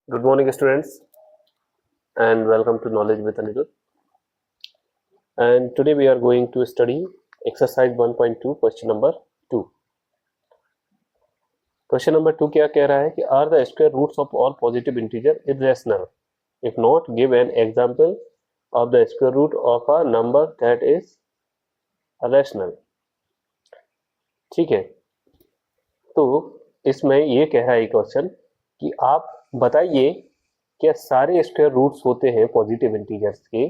Good morning, students, and welcome to Knowledge with Anil. And today we are going to study exercise 1.2, question number 2. Question number 2 क्या कह रहा है कि are the square roots of all positive integer irrational? If not, give an example of the square root of a number that is rational. ठीक है, तो इसमें ये कह रहा है क्वेश्चन कि आप बताइए क्या सारे स्क्वायर रूट्स होते हैं पॉजिटिव इंटीजर्स के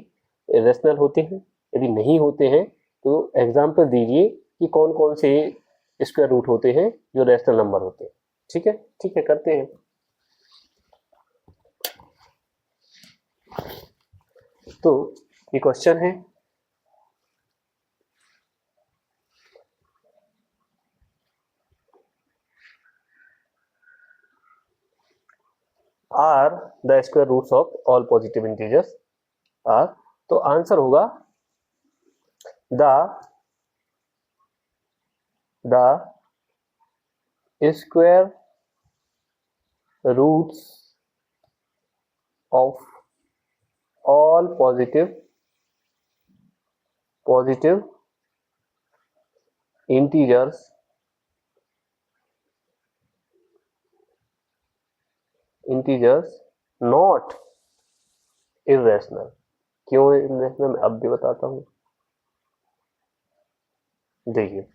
इरेशनल होते हैं? यदि नहीं होते हैं तो एग्जांपल दीजिए कि कौन कौन से स्क्वायर रूट होते हैं जो रैशनल नंबर होते हैं. ठीक है, करते हैं. तो ये क्वेश्चन है, are the square roots of all positive integers are. तो आंसर होगा the square roots of all positive integers not irrational. क्यों irrational मैं अब भी बताता हूं. देखिए,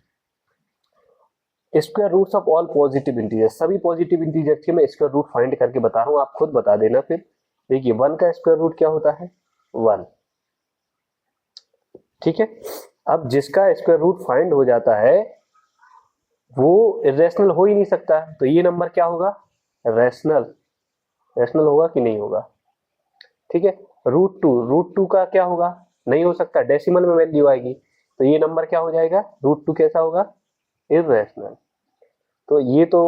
square roots of all positive integers, सभी पॉजिटिव इंटीजर्स के मैं स्क्वायर रूट फाइंड करके बता रहा हूं, आप खुद बता देना. फिर देखिए, 1 का स्क्वायर रूट क्या होता है? 1. ठीक है, अब जिसका स्क्वायर रूट फाइंड हो जाता है वो इरेशनल हो ही नहीं सकता, तो ये नंबर क्या होगा? रैशनल होगा कि नहीं होगा? ठीक है, रूट टू का क्या होगा? नहीं हो सकता, डेसिमल में वैल्यू आएगी, तो ये नंबर क्या हो जाएगा? रूट 2 कैसा होगा? इरेशनल. तो ये तो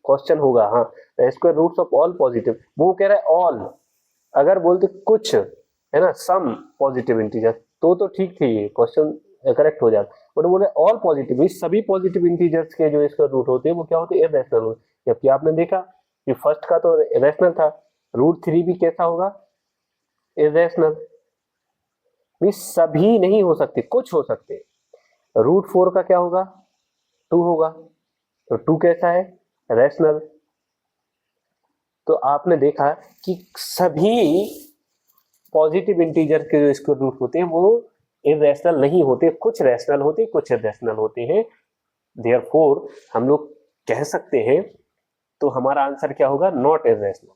क्वेश्चन होगा. हाँ, square roots of all positive, वो कह रहा है ऑल. अगर बोलते कुछ है ना, सम पॉजिटिव इंटीजर, तो ठीक थी, ये क्वेश्चन करेक्ट हो जाता. बट बोले ऑल पॉजिटिव, सभी पॉजिटिव इंटीजर्स के जो स्क्वायर रूट होते हैं वो क्या होते हैं? इरेशनल होते. जबकि आपने देखा कि फर्स्ट का तो रैशनल था, रूट 3 भी कैसा होगा? इरेशनल. सभी नहीं हो सकते, कुछ हो सकते. रूट 4 का क्या होगा? 2 होगा, तो 2 कैसा है? रैशनल. तो आपने देखा कि सभी पॉजिटिव इंटीजर के जो स्क्वायर रूट होते हैं वो इरेशनल नहीं होते, कुछ रैशनल होते, कुछ इरेशनल होते हैं. देयरफॉर हम लोग कह सकते हैं, तो हमारा आंसर क्या होगा? Not irrational.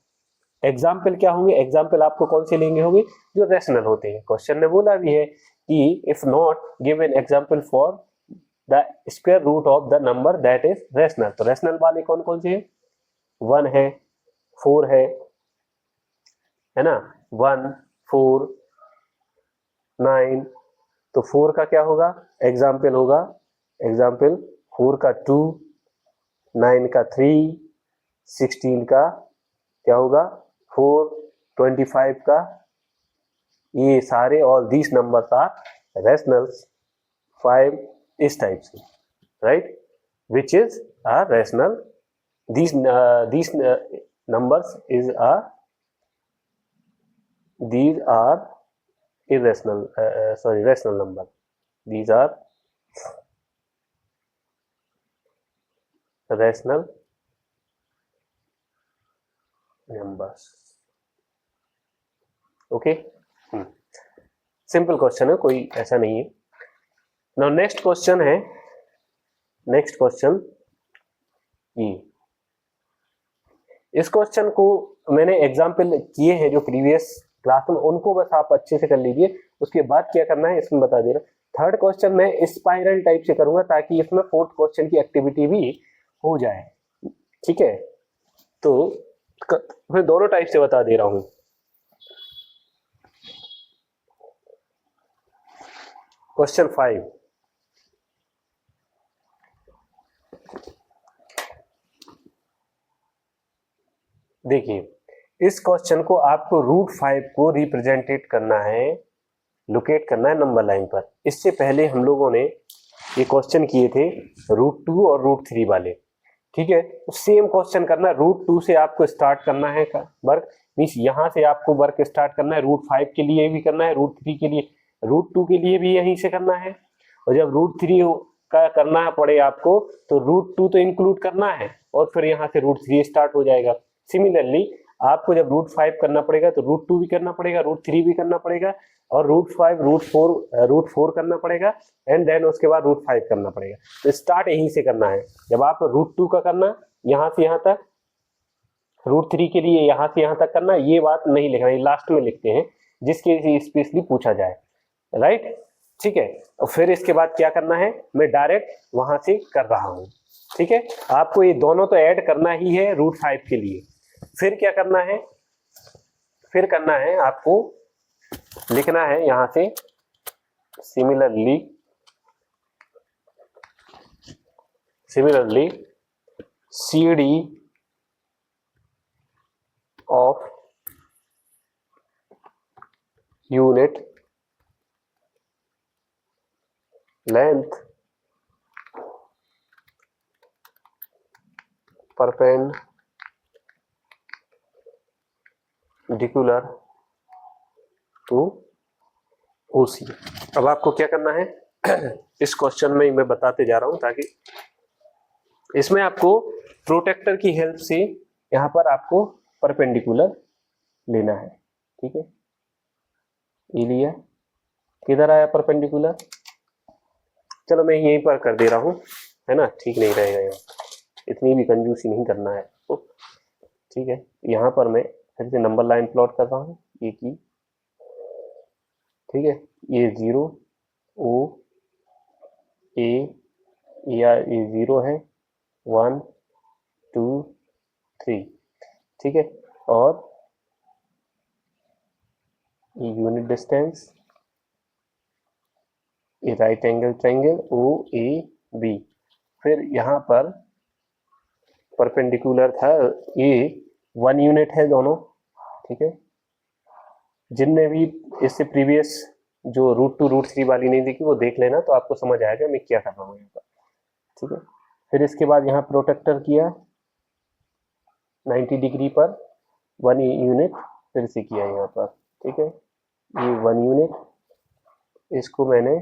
एग्जाम्पल क्या होंगे? एग्जाम्पल आपको कौन से लेंगे होंगे? जो रैशनल होते हैं. क्वेश्चन ने बोला भी है कि if not give an example for the square root of the number that is rational. तो रैशनल वाले कौन कौन से हैं? 1 है, 4 है ना, 1, 4, 9. तो 4 का क्या होगा? एग्जाम्पल होगा, एग्जाम्पल 4 का 2, 9 का 3, 16 का क्या होगा? 4, 25 का. ये सारे all these numbers are rationals. 5 इस टाइप से, right, which is a rational. these numbers these are irrational, rational number. These are rational numbers. Okay, simple question है, कोई ऐसा नहीं है. नाउ नेक्स्ट क्वेश्चन है, नेक्स्ट क्वेश्चन ये. इस क्वेश्चन को मैंने एग्जाम्पल किए हैं जो प्रीवियस क्लास में, उनको बस आप अच्छे से कर लीजिए. उसके बाद क्या करना है इसमें बता देना. थर्ड क्वेश्चन मैं स्पाइरल टाइप से करूंगा ताकि इसमें फोर्थ क्वेश्चन की एक्टिविटी भी हो जाए. ठीक है, तो मैं दोनों टाइप से बता दे रहा हूं. क्वेश्चन 5, देखिए, इस क्वेश्चन को आपको रूट 5 को रिप्रेजेंटेट करना है, लोकेट करना है नंबर लाइन पर. इससे पहले हम लोगों ने ये क्वेश्चन किए थे रूट 2 और रूट 3 वाले. ठीक है, तो सेम क्वेश्चन करना, √2 से आपको स्टार्ट करना है वर्क, मीन्स यहाँ से आपको वर्क स्टार्ट करना है, √5 के लिए भी करना है, √3 के लिए, √2 के लिए भी यहीं से करना है, और जब √3 का करना पड़े आपको तो √2 तो इंक्लूड करना है, और फिर यहाँ से √3 स्टार्ट हो जाएगा। सिमिलरली आपको जब √5 करना पड़ेगा तो √2 भी करना पड़ेगा, √3 भी करना पड़ेगा, और √5 √4 करना पड़ेगा, एंड देन उसके बाद √5 करना पड़ेगा। तो स्टार्ट यहीं से करना है। जब आप √2 का करना यहाँ से यहाँ तक, √3 के लिए यहाँ से यहाँ तक करना, ये बात नहीं लिखना, ये लास्ट में लिखते हैं जिसके स्पेशली पूछा जाए, राइट। ठीक है, और फिर इसके बाद क्या करना है, मैं डायरेक्ट वहां से कर रहा हूं। ठीक है, आपको ये दोनों तो ऐड करना ही है √5 के लिए। फिर क्या करना है, फिर करना है आपको, लिखना है यहां से similarly CD of unit length perpendicular to OC। अब आपको क्या करना है इस क्वेश्चन में मैं बताते जा रहा हूं, ताकि इसमें आपको प्रोटेक्टर की हेल्प से यहां पर आपको परपेंडिकुलर लेना है। ठीक है, ये लिया, किधर आया परपेंडिकुलर, चलो मैं यहीं पर कर दे रहा हूं, है ना, ठीक नहीं रहेगा, यहाँ इतनी भी कंजूसी नहीं करना है आपको। ठीक है, यहाँ पर मैं फिर से नंबर लाइन प्लॉट कर रहा हूँ, ये की, ठीक है, ये 0 O A, ये 0 है, 1 2 3, ठीक है, और ये यूनिट डिस्टेंस, ये राइट एंगल ट्रायंगल OAB, फिर यहाँ पर परपेंडिकुलर था, ये 1 यूनिट है दोनों। ठीक है, जिनने भी इससे प्रीवियस जो √2 √3 वाली नहीं देखी वो देख लेना, तो आपको समझ आएगा मैं क्या कर रहा हूँ यहाँ पर। ठीक है, फिर इसके बाद यहाँ प्रोटेक्टर किया 90 डिग्री पर 1 यूनिट फिर से किया यहाँ पर। ठीक है, ये 1 यूनिट, इसको मैंने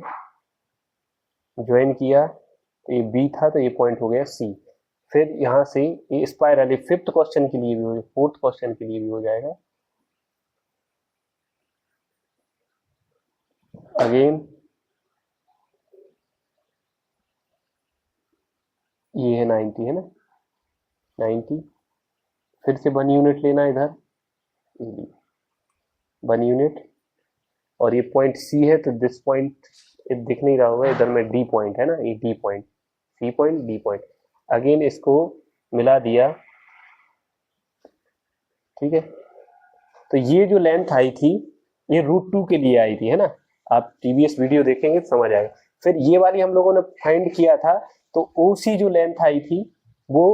ज्वाइन किया, तो ये B था तो ये पॉइंट हो गया C। फिर यहाँ से ये स्पाइरल, फिफ्थ क्वेश्चन के लिए भी हो, फोर्थ क्वेश्चन के लिए भी हो जाएगा। अगेन ये है 90, है ना, 90, फिर से 1 यूनिट लेना इधर, 1 यूनिट, और ये पॉइंट C है तो दिस पॉइंट दिख नहीं रहा होगा इधर में, D पॉइंट है ना, ये D point, C point D point, again इसको मिला दिया। ठीक है, तो ये जो लेंथ आई थी ये √2 के लिए आई थी, है ना, आप प्रीवियस वीडियो देखेंगे तो समझ आएगा। फिर ये वाली हम लोगों ने फाइंड किया था, तो OC जो लेंथ आई थी वो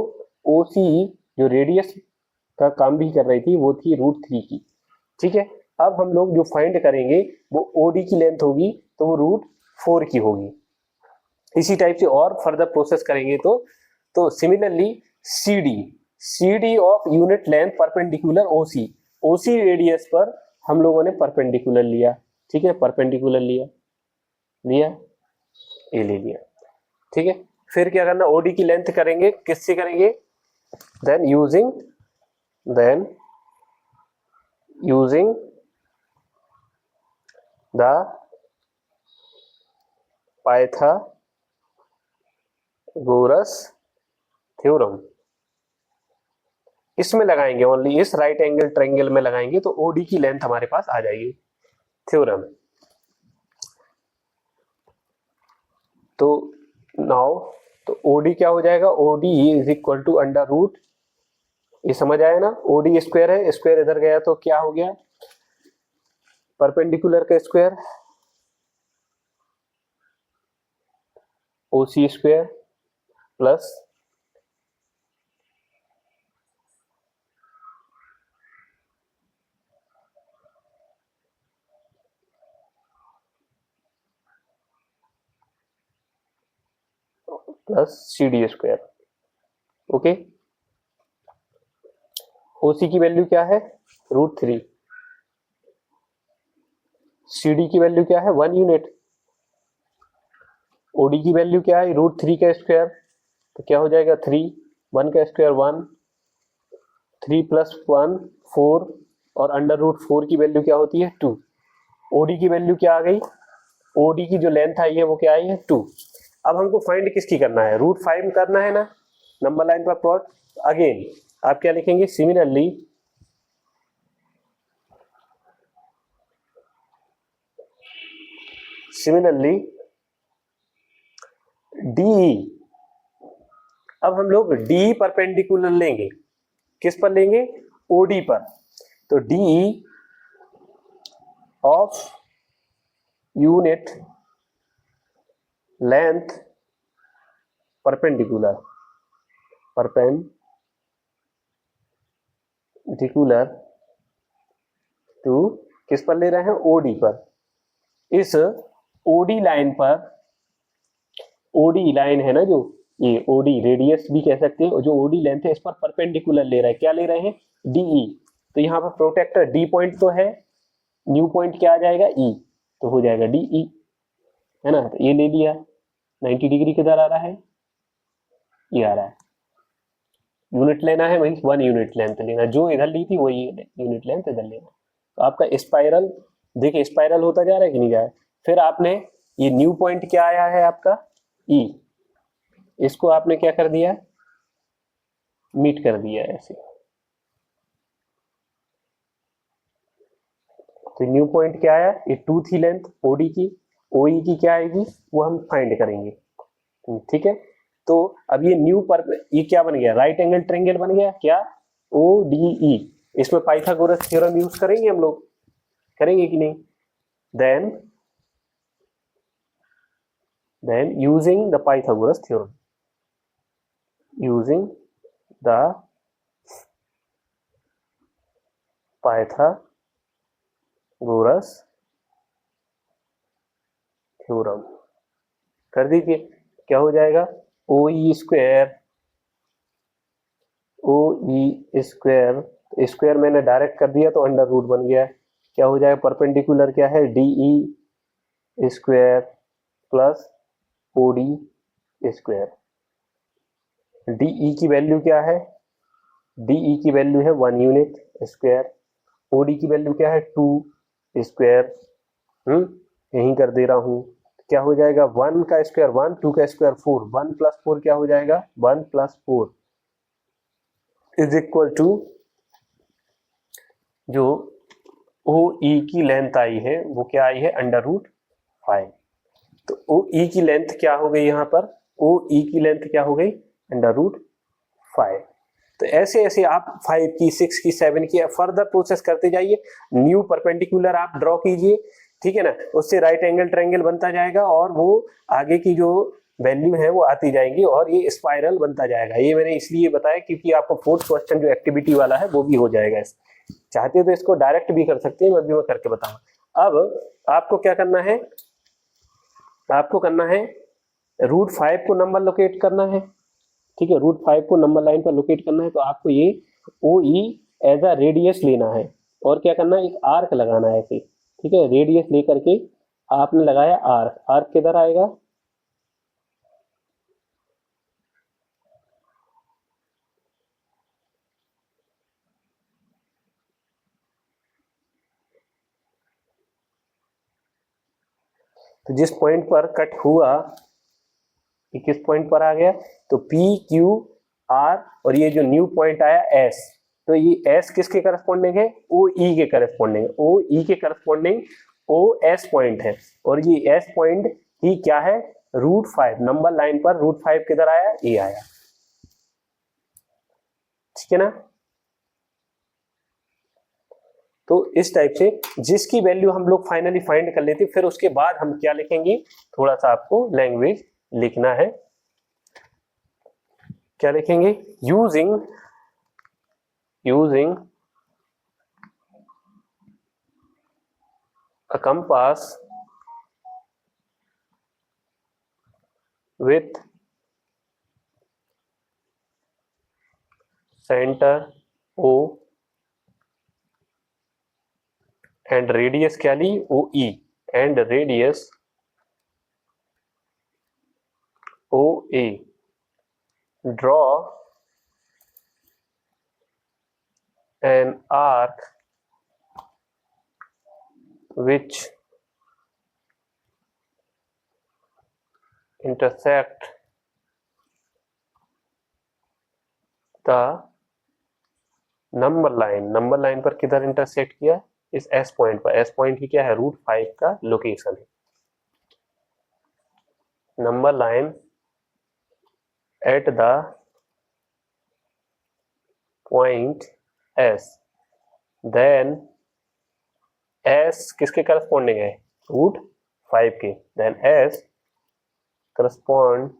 OC जो रेडियस का काम भी कर रही थी वो थी √3 की। ठीक है, अब हम लोग जो फाइंड करेंगे वो OD की लेंथ होगी, तो वो √4 की होगी। इसी टाइप से और फर्दर प्रोसेस करेंगे तो similarly CD of unit length perpendicular OC radius पर हम लोगों ने परपेंडिकुलर लिया। ठीक है, परपेंडिकुलर लिया, ये ले लिया। ठीक है, फिर क्या करना, OD की लेंथ करेंगे, किससे करेंगे, then using the Pythagoras theorem, इसमें लगाएंगे, ओनली इस राइट एंगल ट्रायंगल में लगाएंगे तो OD की लेंथ हमारे पास आ जाएगी, थ्योरम। तो नाउ तो OD क्या हो जाएगा, OD is equal to under root, ये समझ आया ना, OD स्क्वायर है, स्क्वायर इधर गया तो क्या हो गया, परपेंडिकुलर का square, OC square plus CD square, okay, OC की वैल्यू क्या है, √3, CD की वैल्यू क्या है 1 यूनिट, OD की वैल्यू क्या है √3 का स्क्वायर, तो क्या हो जाएगा 3, 1 का स्क्वायर 1, 3 + 1 4, और √4 की वैल्यू क्या होती है 2। OD की वैल्यू क्या आ गई, OD की जो लेंथ आई है वो क्या आई है 2। अब हमको फाइंड किसकी करना है, √5 करना है ना, नंबर लाइन पर प्लॉट। अगेन आप क्या लिखेंगे, सिमिलरली DE, अब हम लोग DE परपेंडिकुलर लेंगे, किस पर लेंगे, OD पर। तो DE of unit length perpendicular to, किस पर ले रहे हैं, OD पर। इस OD लाइन पर, OD लाइन है ना जो, ये OD रेडियस भी कह सकते हैं, और जो OD लेंथ है इस पर परपेंडिकुलर ले रहे हैं, क्या ले रहे हैं, DE। तो यहाँ पर प्रोटेक्टर D पॉइंट तो है, न्यू पॉइंट क्या आ जाएगा E, तो हो जाएगा DE, है ना। तो ये ले लिया, 90 डिग्री किधर आ रहा है, ये आ रहा है। यूनिट लेना है वही 1 यूनिट लेंथ लेना, जो इधर ली थी वही यूनिट लेंथ इधर लेना। तो आपका स्पाइरल, देखिए स्पाइरल होता जा रहा है कि नहीं जा रहा है। फिर आपने ये न्यू पॉइंट क्या आया है आपका E, इसको आपने क्या कर दिया, मीट कर दिया ऐसे। तो न्यू पॉइंट क्या आया, ये 2 थी लेंथ OD की, OE की क्या आएगी वो हम फाइंड करेंगे, ठीक है। तो अब ये न्यू पर, ये क्या बन गया, राइट एंगल ट्रायंगल बन गया क्या, ODE। इसमें पाइथागोरस थ्योरम यूज करेंगे हम लोग, करेंगे कि नहीं। Then using the Pythagoras theorem, using the Pythagoras theorem कर दीजिए, क्या हो जाएगा, OE स्क्वायर, स्क्वायर मैंने डायरेक्ट कर दिया तो अंडर रूट बन गया, क्या हो जाएगा, परपेंडिकुलर क्या है, DE square plus OD square. DE की वैल्यू क्या है, DE की वैल्यू है 1 यूनिट स्क्वायर, OD की वैल्यू क्या है 2 स्क्वायर, यही कर दे रहा हूं, क्या हो जाएगा 1 का स्क्वायर 1, 2 का स्क्वायर 4, 1 + 4 क्या हो जाएगा, 1 + 4 इज इक्वल टू, जो OE की लेंथ आई है वो क्या आई है √5। तो OE की लेंथ क्या हो गई, यहां पर OE की लेंथ क्या हो गई √5। तो ऐसे ऐसे आप 5 की 6 की 7 की फर्दर प्रोसेस करते जाइए, न्यू परपेंडिकुलर आप ड्रॉ कीजिए, ठीक है ना, उससे राइट एंगल ट्रायंगल बनता जाएगा, और वो आगे की जो वैल्यू है वो आती जाएंगी, और ये स्पाइरल बनता जाएगा। ये मैंने इसलिए बताया क्योंकि आपको 4th क्वेश्चन जो एक्टिविटी वाला है वो भी हो जाएगा। चाहते हो तो इसको डायरेक्ट भी कर सकते हैं, मैं करके बताऊंगा। अब आपको क्या करना है, आपको करना है √5 को नंबर लोकेट करना है, ठीक है, √5 को नंबर लाइन पर लोकेट करना है। तो आपको ये OE एज अ रेडियस लेना है, और क्या करना है, एक आर्क लगाना है ऐसे, ठीक है, रेडियस लेकर के आपने लगाया आर्क, आर्क किधर आएगा, तो जिस पॉइंट पर कट हुआ, ये किस पॉइंट पर आ गया, तो PQR, और ये जो न्यू पॉइंट आया S, तो ये S किसके करस्पॉन्डिंग है, OE के करस्पॉन्डिंग, OE के करस्पॉन्डिंग OS पॉइंट है, और ये S पॉइंट ही क्या है √5, नंबर लाइन पर √5 किधर आया, ये आया, ठीक है ना। तो इस टाइप से जिसकी वैल्यू हम लोग फाइनली फाइंड कर लेते, फिर उसके बाद हम क्या लिखेंगे, थोड़ा सा आपको लैंग्वेज लिखना है, क्या लिखेंगे, using a compass with centre O and radius क्या ली, O E, and radius O A, draw an arc which intersect the number line, number line पर किधर इंटरसेक्ट किया, इस एस पॉइंट पर, एस पॉइंट की क्या है, √5 का लोकेशन है, number line at the point S, then S किसके करस्पॉन्डिंग है, √5 के, देन एस करस्पॉन्ड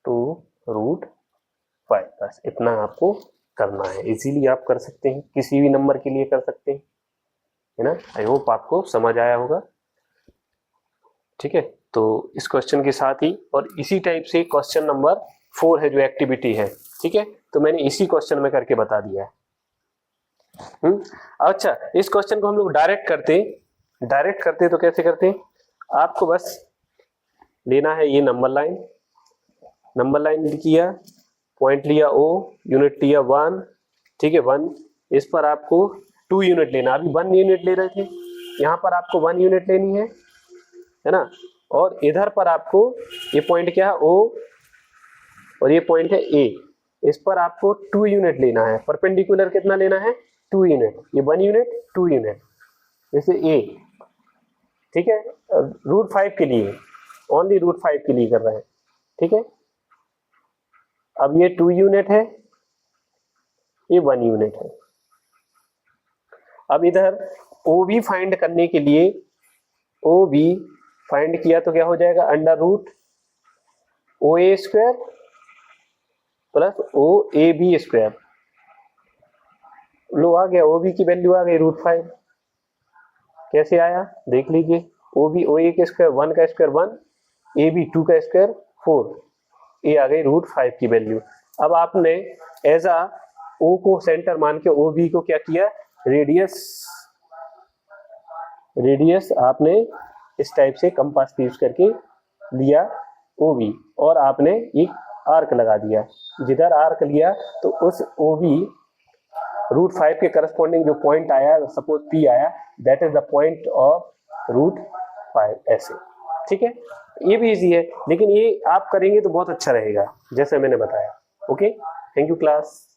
टू √5। बस इतना आपको करना है, इजीली आप कर सकते हैं, किसी भी नंबर के लिए कर सकते हैं, है ना। आई होप आपको समझ आया होगा, ठीक है। तो इस क्वेश्चन के साथ ही और इसी टाइप से क्वेश्चन नंबर 4 है जो एक्टिविटी है, ठीक है, तो मैंने इसी क्वेश्चन में करके बता दिया है। अच्छा, इस क्वेश्चन को हम लोग डायरेक्ट करते तो कैसे करते हैं, आपको बस लेना है ये नंबर लाइन किया, पॉइंट लिया O, यूनिट लिया 1, ठीक है 1, इस पर आपको 2 यूनिट लेना, अभी 1 यूनिट ले रहे थे, यहाँ पर आपको 1 यूनिट लेनी है ना, और इधर पर आपको ये पॉइंट क्या है O और ये पॉइंट है A, इस पर आपको 2 यूनिट लेना है, परपेंडिकुलर कितना लेना है, 2 यूनिट, ये 1 यूनिट 2 यूनिट, जैसे A, ठीक है, √5 के लिए, ओनली √5 के लिए कर रहे हैं, ठीक है। अब ये 2 यूनिट है, ये 1 यूनिट है। अब इधर OB फाइंड करने के लिए, OB फाइंड किया तो क्या हो जाएगा, √OA² प्लस OAB², लो आ गया, OB की वैल्यू आ गई √5, कैसे आया देख लीजिए, OB OA के स्क्वायर 1 का स्क्वायर 1, AB 2 का स्क्वायर 4, ये आ गई √5 की वैल्यू। अब आपने एज आ O को सेंटर मान के OB को क्या किया, रेडियस आपने इस टाइप से कंपास यूज करके लिया OB, और आपने एक आर्क लगा दिया, जिधर आर्क लिया तो उस OB √5 के करस्पॉन्डिंग जो पॉइंट आया, सपोज P आया, that is the point of √5, ऐसे, ठीक है। ये भी इजी है, लेकिन ये आप करेंगे तो बहुत अच्छा रहेगा, जैसे मैंने बताया। Okay, thank you class.